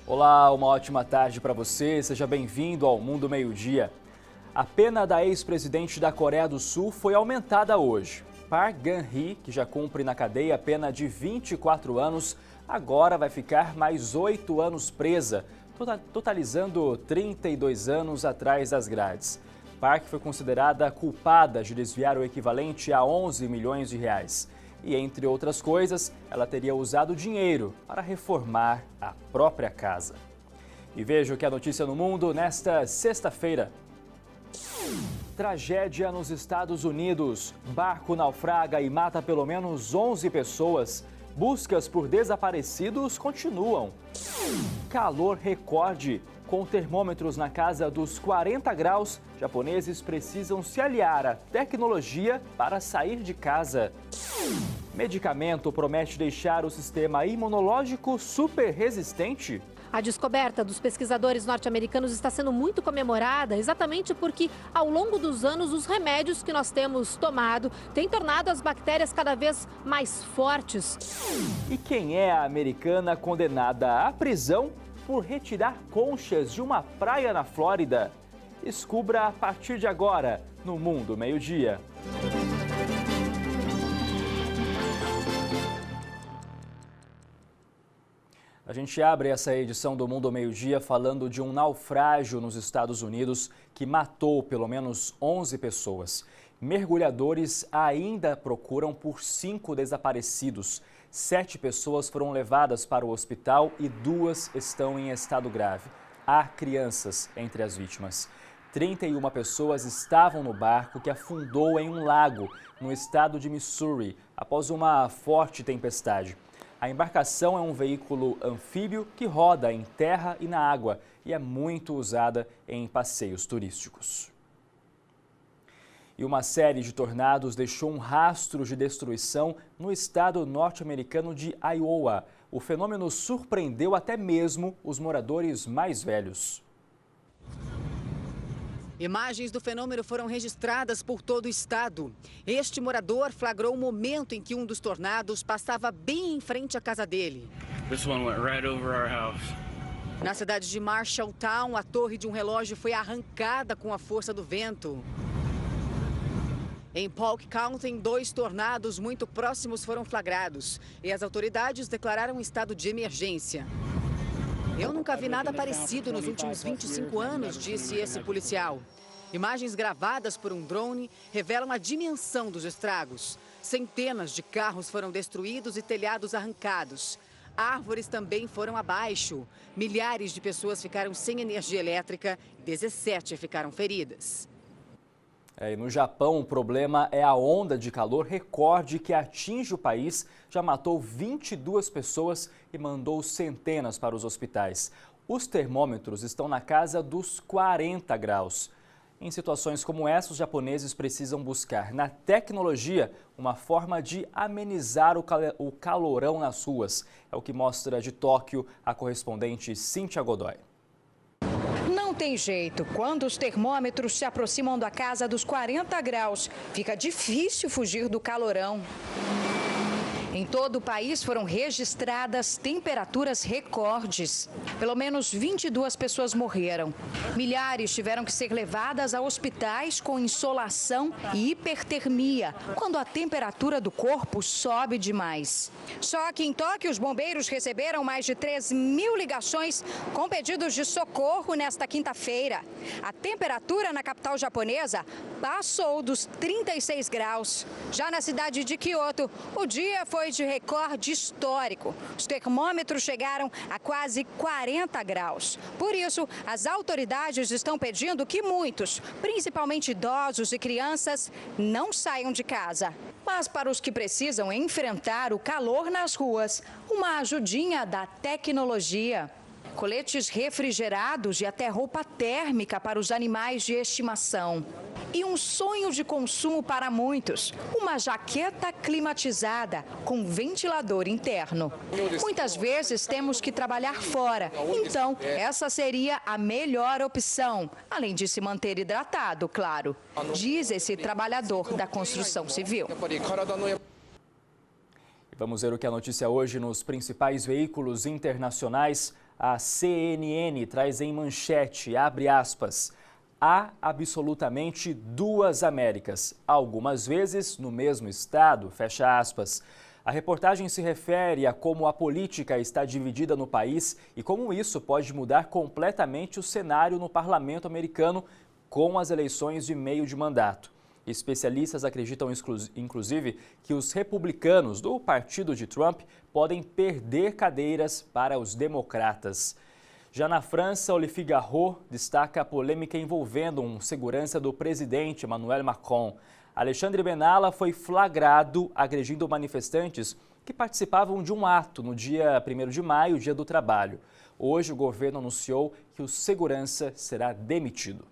Olá, uma ótima tarde para você. Seja bem-vindo ao Mundo Meio-Dia. A pena da ex-presidente da Coreia do Sul foi aumentada hoje. Park Geun-hye, que já cumpre na cadeia a pena de 24 anos, agora vai ficar mais 8 anos presa, totalizando 32 anos atrás das grades. Park foi considerada culpada de desviar o equivalente a 11 milhões de reais. E, entre outras coisas, ela teria usado dinheiro para reformar a própria casa. E veja o que é notícia no mundo nesta sexta-feira. Tragédia nos Estados Unidos. Barco naufraga e mata pelo menos 11 pessoas. Buscas por desaparecidos continuam. Calor recorde. Com termômetros na casa dos 40 graus, japoneses precisam se aliar à tecnologia para sair de casa. Medicamento promete deixar o sistema imunológico super resistente? A descoberta dos pesquisadores norte-americanos está sendo muito comemorada exatamente porque, ao longo dos anos, os remédios que nós temos tomado têm tornado as bactérias cada vez mais fortes. E quem é a americana condenada à prisão por retirar conchas de uma praia na Flórida? Descubra a partir de agora no Mundo Meio-Dia. A gente abre essa edição do Mundo ao Meio-Dia falando de um naufrágio nos Estados Unidos que matou pelo menos 11 pessoas. Mergulhadores ainda procuram por 5 desaparecidos. 7 pessoas foram levadas para o hospital e 2 estão em estado grave. Há crianças entre as vítimas. 31 pessoas estavam no barco que afundou em um lago no estado de Missouri após uma forte tempestade. A embarcação é um veículo anfíbio que roda em terra e na água e é muito usada em passeios turísticos. E uma série de tornados deixou um rastro de destruição no estado norte-americano de Iowa. O fenômeno surpreendeu até mesmo os moradores mais velhos. Imagens do fenômeno foram registradas por todo o estado. Este morador flagrou o momento em que um dos tornados passava bem em frente à casa dele. This one went right over our house. Na cidade de Marshalltown, a torre de um relógio foi arrancada com a força do vento. Em Polk County, 2 tornados muito próximos foram flagrados e as autoridades declararam estado de emergência. Eu nunca vi nada parecido nos últimos 25 anos, disse esse policial. Imagens gravadas por um drone revelam a dimensão dos estragos. Centenas de carros foram destruídos e telhados arrancados. Árvores também foram abaixo. Milhares de pessoas ficaram sem energia elétrica e 17 ficaram feridas. E no Japão, o problema é a onda de calor recorde que atinge o país. Já matou 22 pessoas e mandou centenas para os hospitais. Os termômetros estão na casa dos 40 graus. Em situações como essa, os japoneses precisam buscar na tecnologia uma forma de amenizar o calorão nas ruas. É o que mostra de Tóquio a correspondente Cíntia Godoy. Não tem jeito. Quando os termômetros se aproximam da casa dos 40 graus, fica difícil fugir do calorão. Em todo o país foram registradas temperaturas recordes. Pelo menos 22 pessoas morreram. Milhares tiveram que ser levadas a hospitais com insolação e hipertermia, quando a temperatura do corpo sobe demais. Só que em Tóquio, os bombeiros receberam mais de 3.000 ligações com pedidos de socorro nesta quinta-feira. A temperatura na capital japonesa passou dos 36 graus. Já na cidade de Kyoto, o dia foi de recorde histórico. Os termômetros chegaram a quase 40 graus. Por isso, as autoridades estão pedindo que muitos, principalmente idosos e crianças, não saiam de casa. Mas para os que precisam enfrentar o calor nas ruas, uma ajudinha da tecnologia. Coletes refrigerados e até roupa térmica para os animais de estimação. E um sonho de consumo para muitos, uma jaqueta climatizada com ventilador interno. Muitas vezes temos que trabalhar fora, então essa seria a melhor opção, além de se manter hidratado, claro, diz esse trabalhador da construção civil. Vamos ver o que é notícia hoje nos principais veículos internacionais. A CNN traz em manchete, abre aspas, há absolutamente duas Américas, algumas vezes no mesmo estado, fecha aspas. A reportagem se refere a como a política está dividida no país e como isso pode mudar completamente o cenário no parlamento americano com as eleições de meio de mandato. Especialistas acreditam, inclusive, que os republicanos do partido de Trump podem perder cadeiras para os democratas. Já na França, o Le Figaro destaca a polêmica envolvendo um segurança do presidente Emmanuel Macron. Alexandre Benalla foi flagrado agredindo manifestantes que participavam de um ato no dia 1º de maio, Dia do Trabalho. Hoje, o governo anunciou que o segurança será demitido.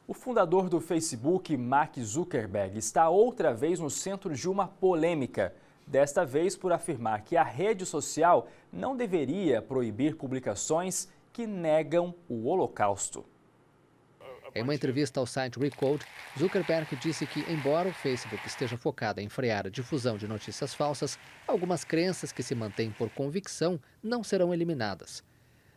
O fundador do Facebook, Mark Zuckerberg, está outra vez no centro de uma polêmica. Desta vez por afirmar que a rede social não deveria proibir publicações que negam o Holocausto. Em uma entrevista ao site Recode, Zuckerberg disse que, embora o Facebook esteja focado em frear a difusão de notícias falsas, algumas crenças que se mantêm por convicção não serão eliminadas.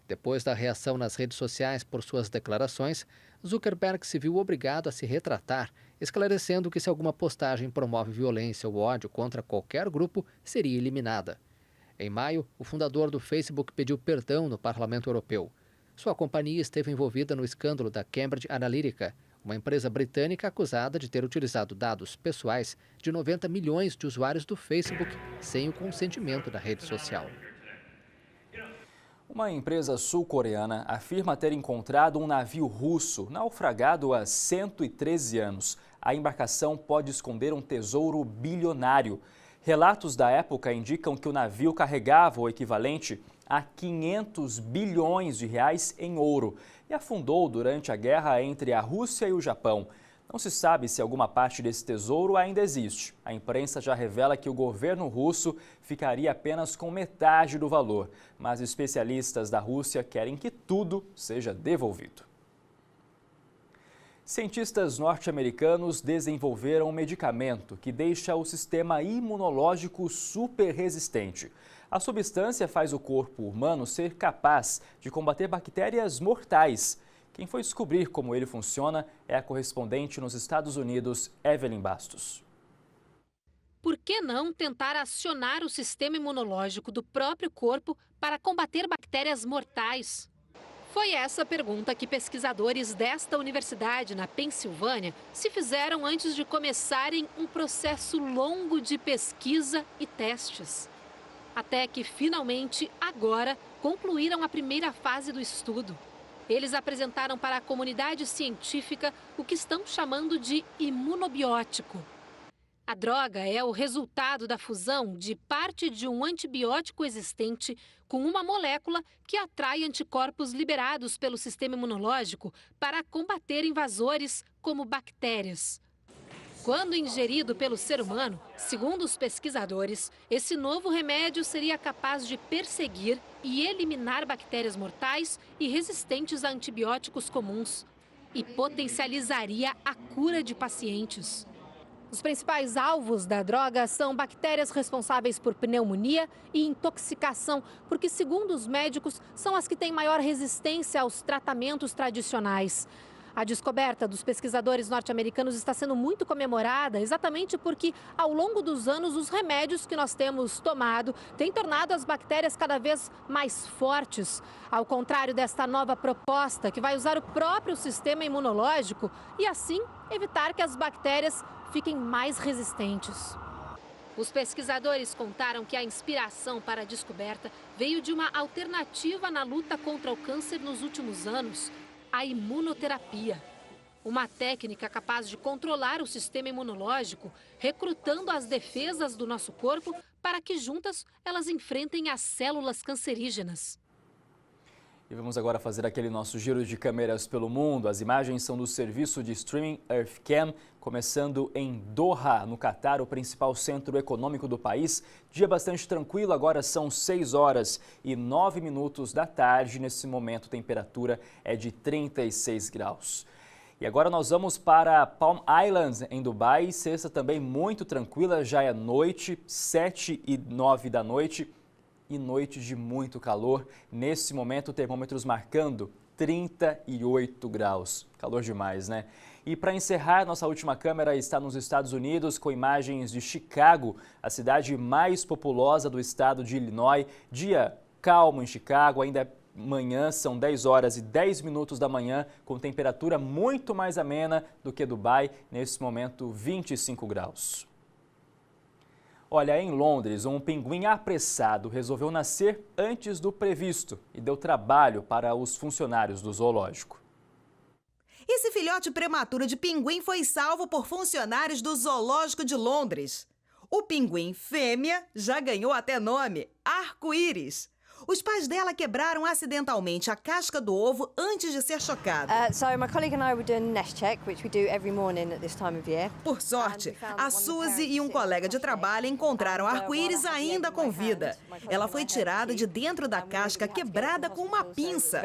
Depois da reação nas redes sociais por suas declarações, Zuckerberg se viu obrigado a se retratar, esclarecendo que se alguma postagem promove violência ou ódio contra qualquer grupo, seria eliminada. Em maio, o fundador do Facebook pediu perdão no Parlamento Europeu. Sua companhia esteve envolvida no escândalo da Cambridge Analytica, uma empresa britânica acusada de ter utilizado dados pessoais de 90 milhões de usuários do Facebook sem o consentimento da rede social. Uma empresa sul-coreana afirma ter encontrado um navio russo naufragado há 113 anos. A embarcação pode esconder um tesouro bilionário. Relatos da época indicam que o navio carregava o equivalente a 500 bilhões de reais em ouro e afundou durante a guerra entre a Rússia e o Japão. Não se sabe se alguma parte desse tesouro ainda existe. A imprensa já revela que o governo russo ficaria apenas com metade do valor, mas especialistas da Rússia querem que tudo seja devolvido. Cientistas norte-americanos desenvolveram um medicamento que deixa o sistema imunológico super resistente. A substância faz o corpo humano ser capaz de combater bactérias mortais. Quem foi descobrir como ele funciona é a correspondente nos Estados Unidos, Evelyn Bastos. Por que não tentar acionar o sistema imunológico do próprio corpo para combater bactérias mortais? Foi essa a pergunta que pesquisadores desta universidade, na Pensilvânia, se fizeram antes de começarem um processo longo de pesquisa e testes. Até que, finalmente, agora, concluíram a primeira fase do estudo. Eles apresentaram para a comunidade científica o que estão chamando de imunobiótico. A droga é o resultado da fusão de parte de um antibiótico existente com uma molécula que atrai anticorpos liberados pelo sistema imunológico para combater invasores como bactérias. Quando ingerido pelo ser humano, segundo os pesquisadores, esse novo remédio seria capaz de perseguir e eliminar bactérias mortais e resistentes a antibióticos comuns e potencializaria a cura de pacientes. Os principais alvos da droga são bactérias responsáveis por pneumonia e intoxicação, porque, segundo os médicos, são as que têm maior resistência aos tratamentos tradicionais. A descoberta dos pesquisadores norte-americanos está sendo muito comemorada exatamente porque, ao longo dos anos, os remédios que nós temos tomado têm tornado as bactérias cada vez mais fortes. Ao contrário desta nova proposta, que vai usar o próprio sistema imunológico e, assim, evitar que as bactérias fiquem mais resistentes. Os pesquisadores contaram que a inspiração para a descoberta veio de uma alternativa na luta contra o câncer nos últimos anos: a imunoterapia. Uma técnica capaz de controlar o sistema imunológico, recrutando as defesas do nosso corpo para que juntas elas enfrentem as células cancerígenas. E vamos agora fazer aquele nosso giro de câmeras pelo mundo. As imagens são do serviço de streaming EarthCam, começando em Doha, no Catar, o principal centro econômico do país. Dia bastante tranquilo, agora são 6h09 da tarde. Nesse momento, a temperatura é de 36 graus. E agora nós vamos para Palm Island, em Dubai. Sexta também muito tranquila, já é noite, 7h09 da noite. e noites de muito calor. Nesse momento, termômetros marcando 38 graus. Calor demais, né? E para encerrar, nossa última câmera está nos Estados Unidos com imagens de Chicago, a cidade mais populosa do estado de Illinois. Dia calmo em Chicago, ainda manhã, são 10 horas e 10 minutos da manhã, com temperatura muito mais amena do que Dubai, nesse momento 25 graus. Olha, em Londres, um pinguim apressado resolveu nascer antes do previsto e deu trabalho para os funcionários do zoológico. Esse filhote prematuro de pinguim foi salvo por funcionários do Zoológico de Londres. O pinguim fêmea já ganhou até nome, Arco-Íris. Os pais dela quebraram acidentalmente a casca do ovo antes de ser chocado. Por sorte, a Suzy e um colega de trabalho encontraram Arco-Íris ainda com vida. Ela foi tirada de dentro da casca quebrada com uma pinça.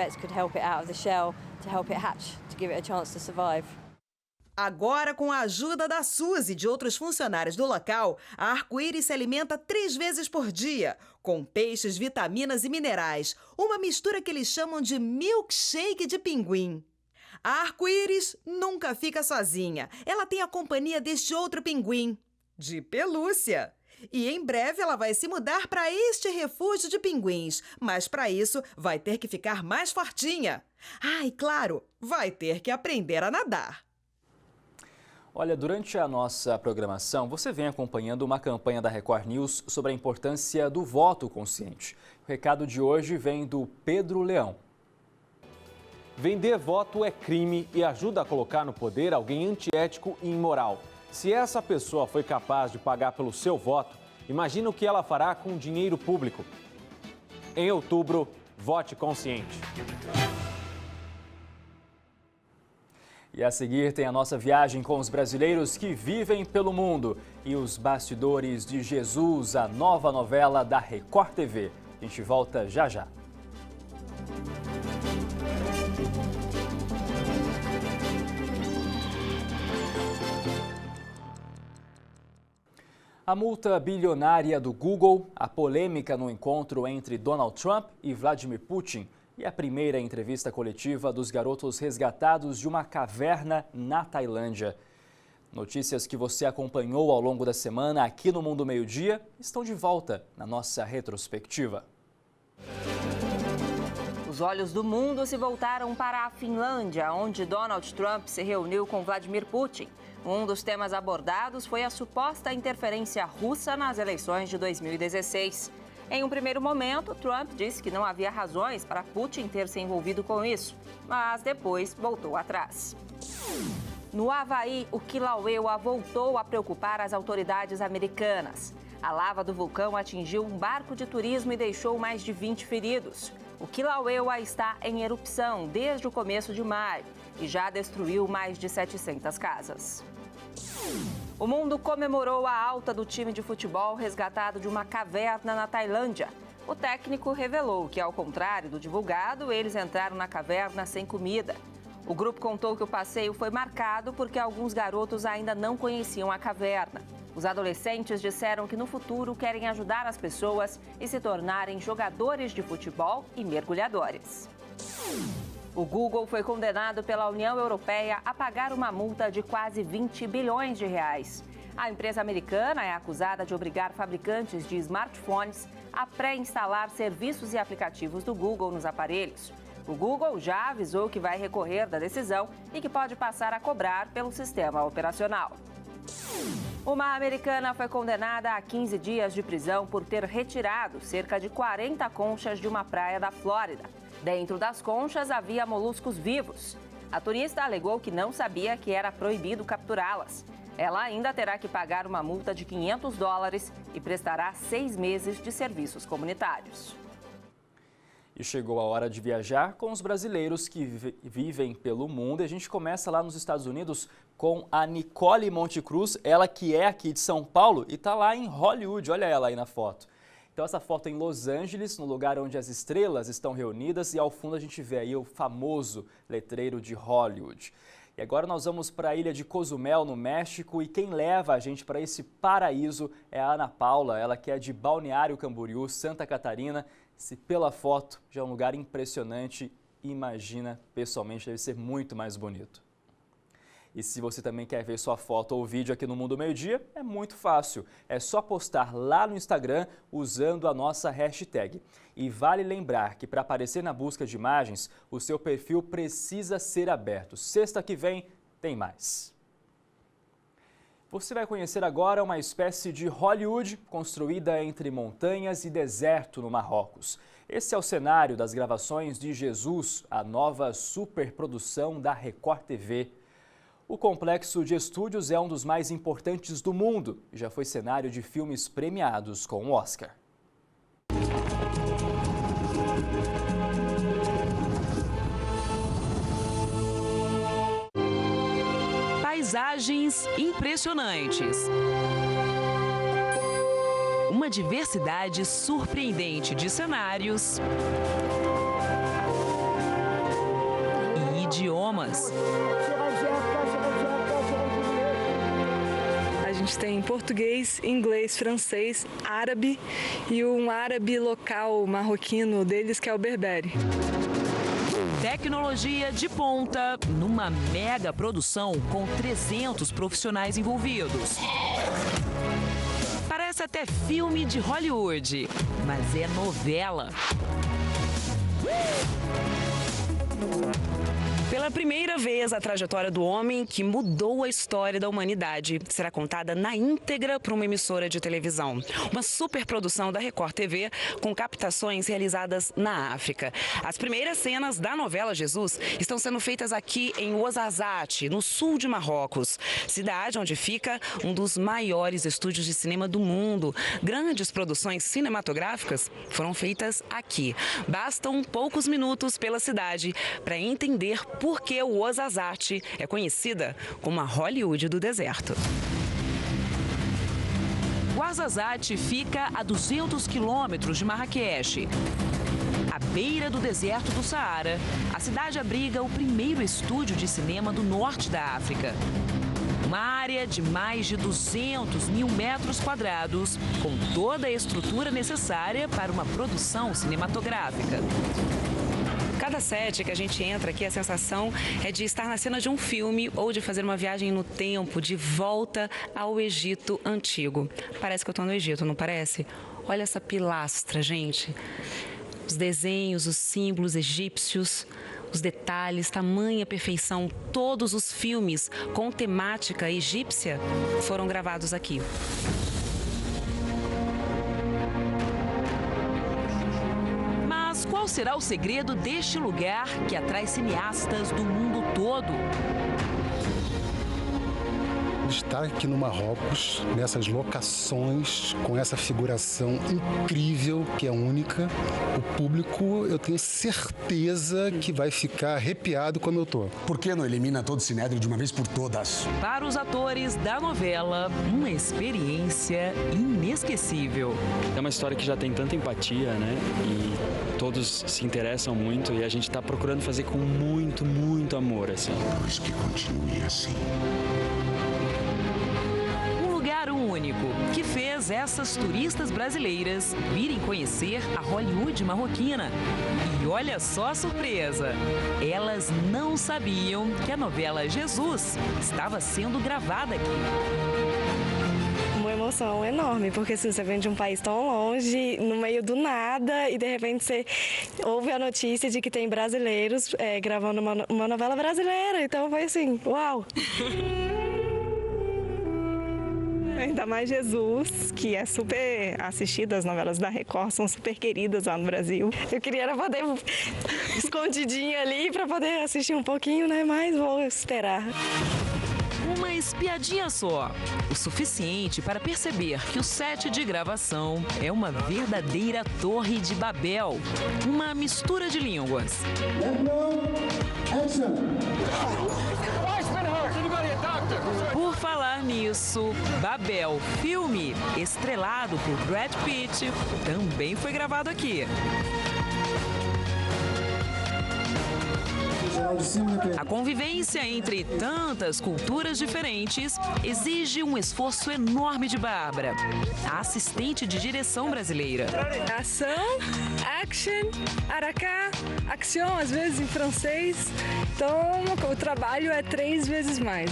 Agora, com a ajuda da Suzy e de outros funcionários do local, a Arco-Íris se alimenta 3 vezes por dia, com peixes, vitaminas e minerais. Uma mistura que eles chamam de milkshake de pinguim. A Arco-Íris nunca fica sozinha. Ela tem a companhia deste outro pinguim, de pelúcia. E em breve ela vai se mudar para este refúgio de pinguins. Mas para isso vai ter que ficar mais fortinha. Ah, e claro, vai ter que aprender a nadar. Olha, durante a nossa programação, você vem acompanhando uma campanha da Record News sobre a importância do voto consciente. O recado de hoje vem do Pedro Leão. Vender voto é crime e ajuda a colocar no poder alguém antiético e imoral. Se essa pessoa foi capaz de pagar pelo seu voto, imagina o que ela fará com o dinheiro público. Em outubro, vote consciente. E a seguir tem a nossa viagem com os brasileiros que vivem pelo mundo e os bastidores de Jesus, a nova novela da Record TV. A gente volta já já. A multa bilionária do Google, a polêmica no encontro entre Donald Trump e Vladimir Putin e a primeira entrevista coletiva dos garotos resgatados de uma caverna na Tailândia. Notícias que você acompanhou ao longo da semana aqui no Mundo Meio-Dia estão de volta na nossa retrospectiva. Os olhos do mundo se voltaram para a Finlândia, onde Donald Trump se reuniu com Vladimir Putin. Um dos temas abordados foi a suposta interferência russa nas eleições de 2016. Em um primeiro momento, Trump disse que não havia razões para Putin ter se envolvido com isso, mas depois voltou atrás. No Havaí, o Kilauea voltou a preocupar as autoridades americanas. A lava do vulcão atingiu um barco de turismo e deixou mais de 20 feridos. O Kilauea está em erupção desde o começo de maio e já destruiu mais de 700 casas. O mundo comemorou a alta do time de futebol resgatado de uma caverna na Tailândia. O técnico revelou que, ao contrário do divulgado, eles entraram na caverna sem comida. O grupo contou que o passeio foi marcado porque alguns garotos ainda não conheciam a caverna. Os adolescentes disseram que no futuro querem ajudar as pessoas e se tornarem jogadores de futebol e mergulhadores. O Google foi condenado pela União Europeia a pagar uma multa de quase 20 bilhões de reais. A empresa americana é acusada de obrigar fabricantes de smartphones a pré-instalar serviços e aplicativos do Google nos aparelhos. O Google já avisou que vai recorrer da decisão e que pode passar a cobrar pelo sistema operacional. Uma americana foi condenada a 15 dias de prisão por ter retirado cerca de 40 conchas de uma praia da Flórida. Dentro das conchas havia moluscos vivos. A turista alegou que não sabia que era proibido capturá-las. Ela ainda terá que pagar uma multa de $500 e prestará 6 meses de serviços comunitários. E chegou a hora de viajar com os brasileiros que vivem pelo mundo. E a gente começa lá nos Estados Unidos com a Nicole Montecruz, ela que é aqui de São Paulo e está lá em Hollywood. Olha ela aí na foto. Então essa foto é em Los Angeles, no lugar onde as estrelas estão reunidas, e ao fundo a gente vê aí o famoso letreiro de Hollywood. E agora nós vamos para a ilha de Cozumel, no México, e quem leva a gente para esse paraíso é a Ana Paula, ela que é de Balneário Camboriú, Santa Catarina. Se pela foto já é um lugar impressionante, imagina pessoalmente deve ser muito mais bonito. E se você também quer ver sua foto ou vídeo aqui no Mundo Meio-Dia, é muito fácil. É só postar lá no Instagram usando a nossa hashtag. E vale lembrar que para aparecer na busca de imagens, o seu perfil precisa ser aberto. Sexta que vem tem mais. Você vai conhecer agora uma espécie de Hollywood construída entre montanhas e deserto no Marrocos. Esse é o cenário das gravações de Jesus, a nova superprodução da Record TV. O complexo de estúdios é um dos mais importantes do mundo e já foi cenário de filmes premiados com o Oscar. Paisagens impressionantes. Uma diversidade surpreendente de cenários e idiomas. A gente tem português, inglês, francês, árabe e um árabe local marroquino deles que é o berbere. Tecnologia de ponta numa mega produção com 300 profissionais envolvidos. Parece até filme de Hollywood, mas é novela. Pela primeira vez, a trajetória do homem que mudou a história da humanidade será contada na íntegra por uma emissora de televisão. Uma superprodução da Record TV com captações realizadas na África. As primeiras cenas da novela Jesus estão sendo feitas aqui em Ouarzazate, no sul de Marrocos, cidade onde fica um dos maiores estúdios de cinema do mundo. Grandes produções cinematográficas foram feitas aqui. Bastam poucos minutos pela cidade para entender por que o Ouarzazate é conhecida como a Hollywood do deserto. Ouarzazate fica a 200 quilômetros de Marrakech. À beira do deserto do Saara, a cidade abriga o primeiro estúdio de cinema do norte da África. Uma área de mais de 200 mil metros quadrados, com toda a estrutura necessária para uma produção cinematográfica. Cada set que a gente entra aqui, a sensação é de estar na cena de um filme ou de fazer uma viagem no tempo, de volta ao Egito antigo. Parece que eu estou no Egito, não parece? Olha essa pilastra, gente. Os desenhos, os símbolos egípcios, os detalhes, tamanha perfeição. Todos os filmes com temática egípcia foram gravados aqui. Qual será o segredo deste lugar que atrai cineastas do mundo todo? Estar aqui no Marrocos, nessas locações, com essa figuração incrível, que é única, o público, eu tenho certeza que vai ficar arrepiado como eu tô. Por que não elimina todo esse Sinédrio de uma vez por todas? Para os atores da novela, uma experiência inesquecível. É uma história que já tem tanta empatia, né? E todos se interessam muito e a gente está procurando fazer com muito, muito amor, assim. Pois que continue assim. Único, que fez essas turistas brasileiras virem conhecer a Hollywood marroquina. E olha só a surpresa! Elas não sabiam que a novela Jesus estava sendo gravada aqui. Uma emoção enorme, porque assim, você vem de um país tão longe, no meio do nada, e de repente você ouve a notícia de que tem brasileiros gravando uma novela brasileira. Então foi assim, uau! Ainda mais Jesus, que é super assistida, as novelas da Record são super queridas lá no Brasil. Eu queria poder escondidinha ali para poder assistir um pouquinho, né? Mas vou esperar. Uma espiadinha só, o suficiente para perceber que o set de gravação é uma verdadeira torre de Babel, uma mistura de línguas. Por falar nisso, Babel, filme estrelado por Brad Pitt, também foi gravado aqui. A convivência entre tantas culturas diferentes exige um esforço enorme de Bárbara, a assistente de direção brasileira. Ação, action, aracá, action, às vezes em francês. Então, o trabalho é 3 vezes mais.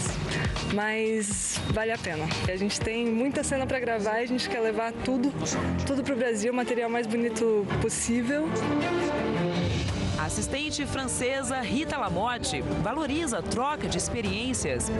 Mas vale a pena. A gente tem muita cena para gravar e a gente quer levar tudo para o Brasil, o material mais bonito possível. A assistente francesa Rita Lamotte valoriza a troca de experiências.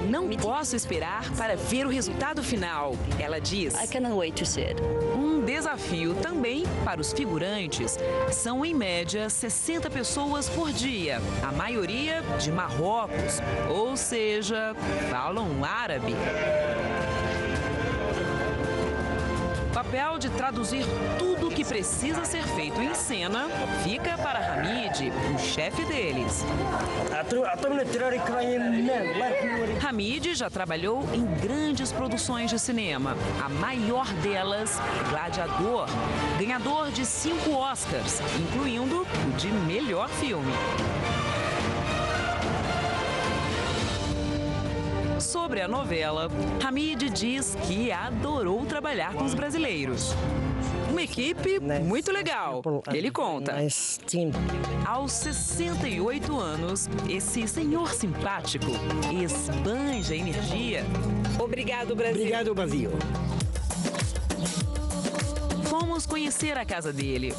Não posso esperar para ver o resultado final, ela diz. I cannot wait to see it. Um desafio também para os figurantes. São, em média, 60 pessoas por dia, a maioria de Marrocos, ou seja, falam árabe. O papel de traduzir tudo o que precisa ser feito em cena fica para Hamid, o chefe deles. Hamid já trabalhou em grandes produções de cinema. A maior delas, Gladiador, ganhador de 5 Oscars, incluindo o de melhor filme. Sobre a novela, Hamid diz que adorou trabalhar com os brasileiros. Uma equipe muito legal, ele conta. Aos 68 anos, esse senhor simpático esbanja energia. Obrigado, Brasil. Obrigado, Brasil. Fomos conhecer a casa dele.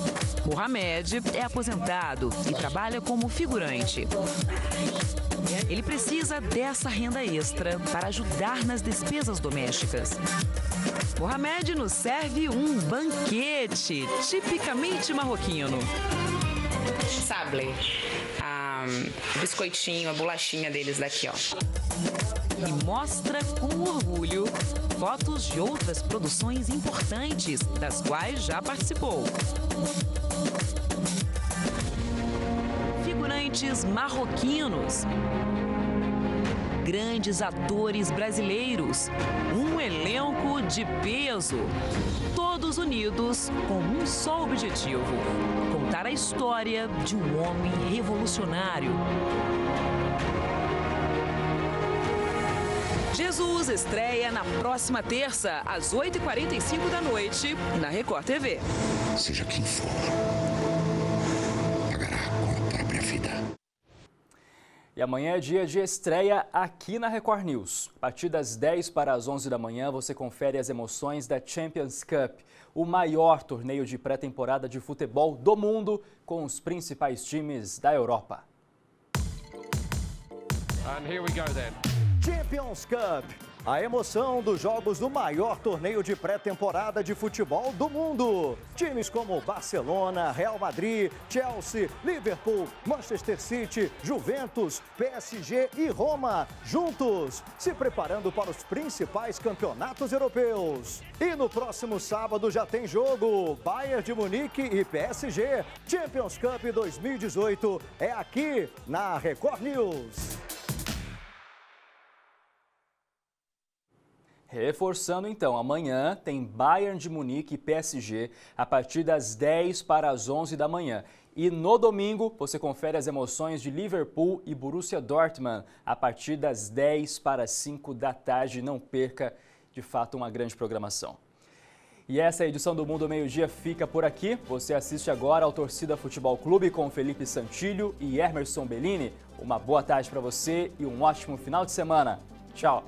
Mohamed é aposentado e trabalha como figurante. Ele precisa dessa renda extra para ajudar nas despesas domésticas. Mohamed nos serve um banquete tipicamente marroquino. Sable, o biscoitinho, a bolachinha deles daqui, ó. E mostra com orgulho fotos de outras produções importantes, das quais já participou. Figurantes marroquinos, grandes atores brasileiros, um elenco de peso, todos unidos com um só objetivo: contar a história de um homem revolucionário. Jesus estreia na próxima terça, às 8h45 da noite, na Record TV. Seja quem for, pagará com a própria vida. E amanhã é dia de estreia aqui na Record News. A partir das 10 para as 11 da manhã, você confere as emoções da Champions Cup, o maior torneio de pré-temporada de futebol do mundo, com os principais times da Europa. And here we go then. Champions Cup, a emoção dos jogos do maior torneio de pré-temporada de futebol do mundo. Times como Barcelona, Real Madrid, Chelsea, Liverpool, Manchester City, Juventus, PSG e Roma, juntos, se preparando para os principais campeonatos europeus. E no próximo sábado já tem jogo, Bayern de Munique e PSG. Champions Cup 2018 é aqui na Record News. Reforçando então, amanhã tem Bayern de Munique e PSG a partir das 10 para as 11 da manhã. E no domingo você confere as emoções de Liverpool e Borussia Dortmund a partir das 10 para as 5 da tarde. Não perca, de fato, uma grande programação. E essa edição do Mundo Meio-Dia fica por aqui. Você assiste agora ao Torcida Futebol Clube com Felipe Santillo e Emerson Bellini. Uma boa tarde para você e um ótimo final de semana. Tchau!